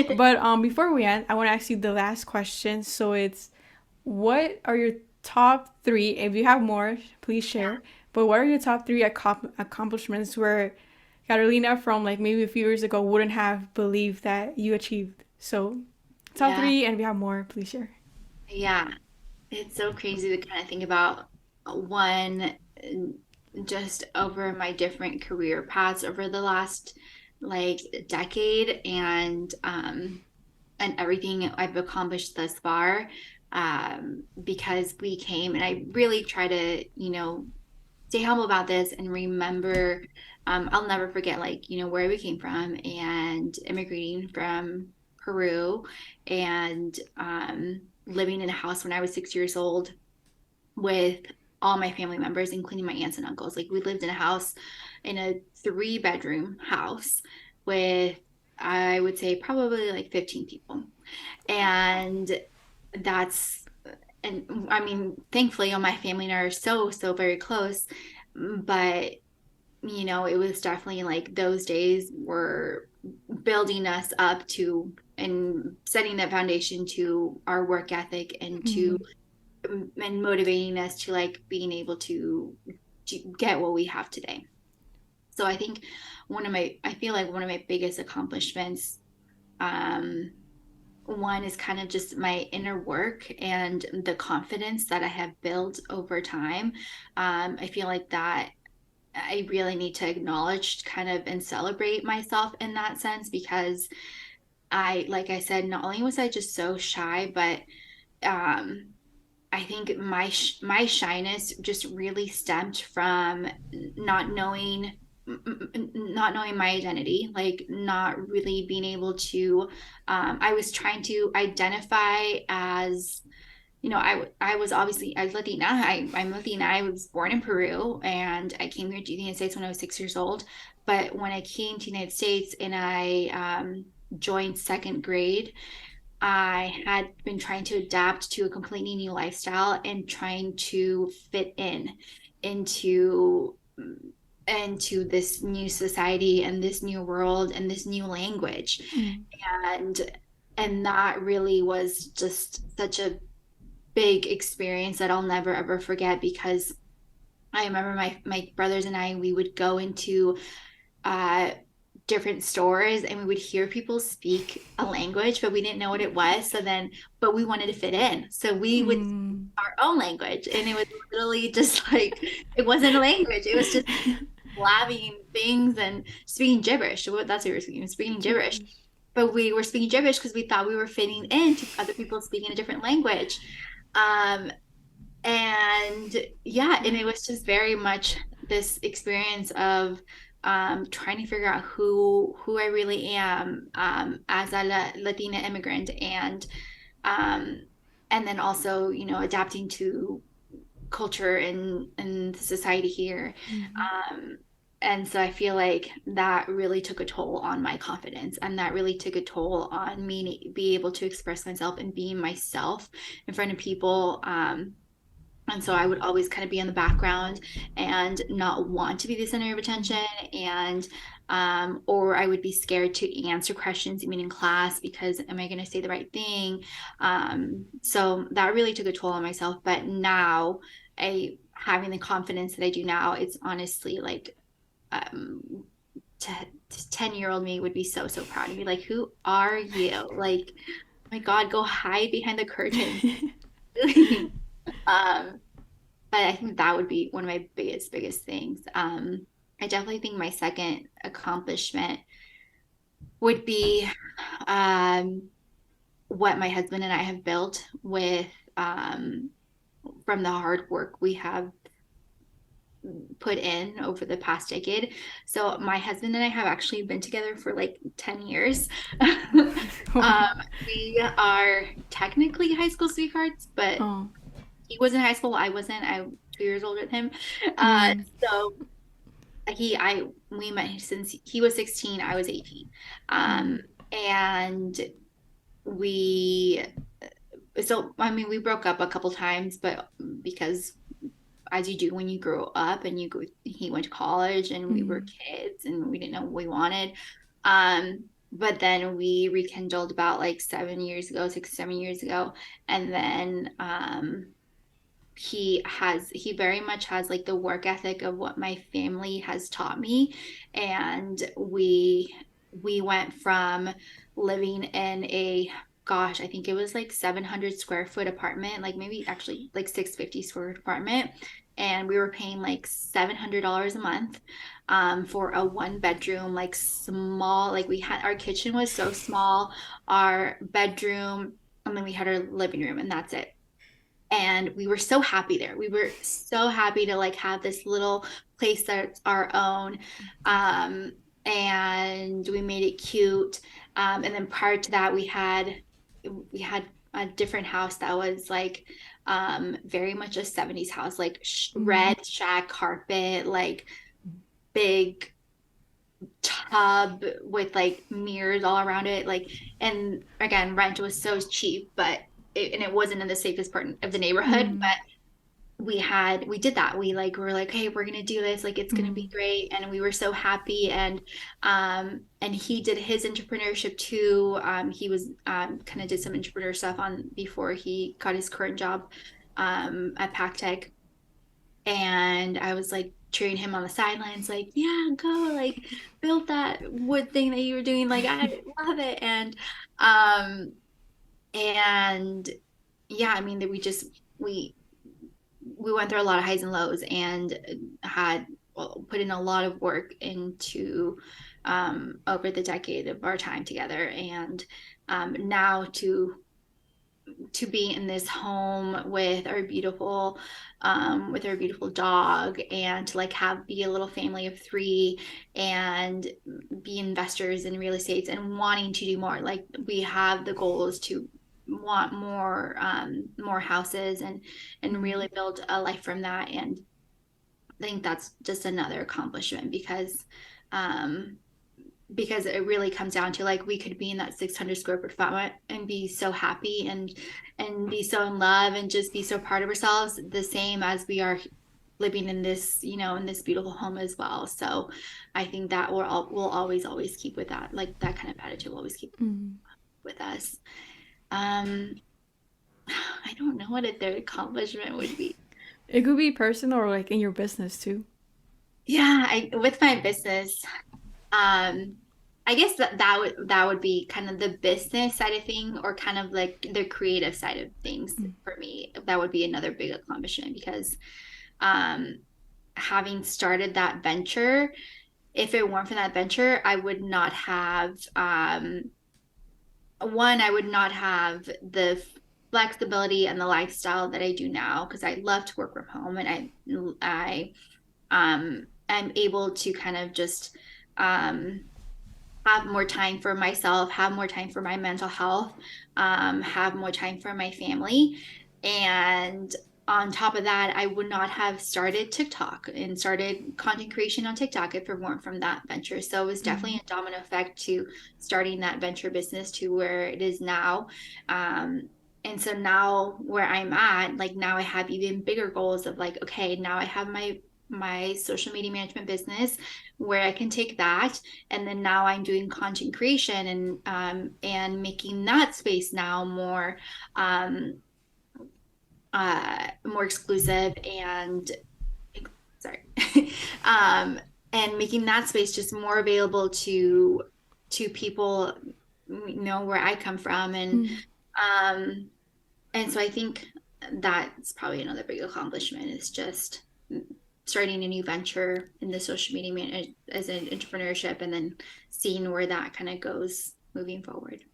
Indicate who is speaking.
Speaker 1: But before we end, I want to ask you the last question. So it's, what are your top three? If you have more, please share. But what are your top three accomplishments where Carolina from like maybe a few years ago wouldn't have believed that you achieved? So top
Speaker 2: Yeah.
Speaker 1: three, and if you have more, please share.
Speaker 2: Yeah. It's so crazy to kind of think about one just over my different career paths over the last like decade and everything I've accomplished thus far. Because we came and I really try to, stay humble about this and remember, I'll never forget, like, where we came from and immigrating from Peru and living in a house when I was 6 years old with all my family members, including my aunts and uncles. Like, we lived in a house, in a three-bedroom house with, I would say, probably like 15 people. And that's, and I mean, thankfully, all my family and I are so very close. But, it was definitely like those days were building us up to and setting that foundation to our work ethic and to
Speaker 1: Mm.
Speaker 2: and motivating us to like being able to get what we have today. So I think I feel like one of my biggest accomplishments, um, one is kind of just my inner work and the confidence that I have built over time. I feel like that I really need to acknowledge kind of and celebrate myself in that sense because like I said, not only was I just so shy, but um, I think my shyness just really stemmed from not knowing not knowing my identity, like not really being able to. I was trying to identify as, I was obviously I was Latina. I'm Latina. I was born in Peru, and I came here to the United States when I was 6 years old. But when I came to the United States and I joined second grade, I had been trying to adapt to a completely new lifestyle and trying to fit into into this new society and this new world and this new language.
Speaker 1: Mm.
Speaker 2: And that really was just such a big experience that I'll never ever forget because I remember my brothers and I, we would go into uh, different stores and we would hear people speak a language, but we didn't know what it was. But we wanted to fit in. So we would speak
Speaker 1: Mm.
Speaker 2: our own language. And it was literally just like, it wasn't a language. It was just blabbing things and speaking gibberish. That's what we were speaking gibberish.
Speaker 1: Gibberish.
Speaker 2: But we were speaking gibberish because we thought we were fitting into other people speaking a different language. Um, and yeah, and it was just very much this experience of trying to figure out who I really am as a Latina immigrant, um, and then also adapting to culture and society here.
Speaker 1: Mhm.
Speaker 2: Um, and so I feel like that really took a toll on my confidence, and that really took a toll on me be able to express myself and being myself in front of people. And so I would always kind of be in the background and not want to be the center of attention. And, or I would be scared to answer questions, even in class, because am I going to say the right thing? So that really took a toll on myself. But now, having the confidence that I do now, it's honestly like, um, 10-year-old me would be so proud of me. Like, who are you? Like, oh my God, go hide behind the curtain. um, but I think that would be one of my biggest things. I definitely think my second accomplishment would be um, what my husband and I have built with um, from the hard work we have put in over the past decade. So my husband and I have actually been together for like 10 years.
Speaker 1: Wow.
Speaker 2: We are technically high school sweethearts, but
Speaker 1: Oh.
Speaker 2: he was in high school. I wasn't. I'm 2 years older than him.
Speaker 1: Mm.
Speaker 2: So we met since he was 16, I was 18.
Speaker 1: Mm.
Speaker 2: And we, so, I mean, we broke up a couple times, but because as you do when you grow up and he went to college and we were
Speaker 1: Mm.
Speaker 2: kids and we didn't know what we wanted. Um, but then we rekindled about like 7 years ago, 6, 7 years ago. And then he very much has like the work ethic of what my family has taught me. And we went from living in a, gosh, I think it was like 700 square foot apartment, like maybe actually like 650 square foot apartment, and we were paying like $700 a month for a one bedroom, like small, like we had, our kitchen was so small, our bedroom, and then we had our living room, and that's it. And we were so happy there. We were so happy to like have this little place that's our own. um and we made it cute. And then prior to that, we had a different house that was like very much a 70s house, like
Speaker 1: Mm.
Speaker 2: red shag carpet, like big tub with like mirrors all around it, like. And again, rent was so cheap, but it wasn't in the safest part of the neighborhood.
Speaker 1: Mm.
Speaker 2: But we did that. We like were like, hey, we're gonna do this, like it's gonna be
Speaker 1: Mm.
Speaker 2: great. And we were so happy. And he did his entrepreneurship too. He was kind of did some entrepreneur stuff on before he got his current job at PacTech. And I was like cheering him on the sidelines, like, yeah, go, like, build that wood thing that you were doing. Like, I love it. Um, and yeah, I mean, that we went through a lot of highs and lows, and had, well, put in a lot of work into over the decade of our time together. And now to be in this home with our beautiful dog, and to like have be a little family of three, and be investors in real estate, and wanting to do more. Like, we have the goals to want more houses, and
Speaker 1: Mm.
Speaker 2: really build a life from that. And I think that's just another accomplishment, um because it really comes down to, like, we could be in that 600 square foot apartment and be so happy, and be so in love, and just be so proud of ourselves, the same as we are living in this, in this beautiful home as well. So I think that we'll always keep with that, like that kind of attitude will always keep
Speaker 1: Mm.
Speaker 2: with us. um I don't know what a third accomplishment would be.
Speaker 1: It could be personal or like in your business too.
Speaker 2: Yeah, with my business, Um, I guess that would be kind of the business side of thing, or kind of like the creative side of things
Speaker 1: Mm.
Speaker 2: for me. That would be another big accomplishment, because um, having started that venture, if it weren't for that venture, I would not have I would not have the flexibility and the lifestyle that I do now, because I love to work from home, and I'm able to kind of just um have more time for myself, have more time for my mental health, have more time for my family. And on top of that, I would not have started TikTok and started content creation on TikTok if it weren't from that venture. So it was definitely
Speaker 1: Mm.
Speaker 2: a domino effect to starting that venture business to where it is now. Um, and so now where I'm at, like, now I have even bigger goals of like, okay, now I have my social media management business, where I can take that, and then now I'm doing content creation, and making that space now um more exclusive, and sorry, um and making that space just more available to people, where I come from.
Speaker 1: Mm.
Speaker 2: Um and so I think that's probably another big accomplishment, is just starting a new venture in the social media as an entrepreneurship, and then seeing where that kind of goes moving forward.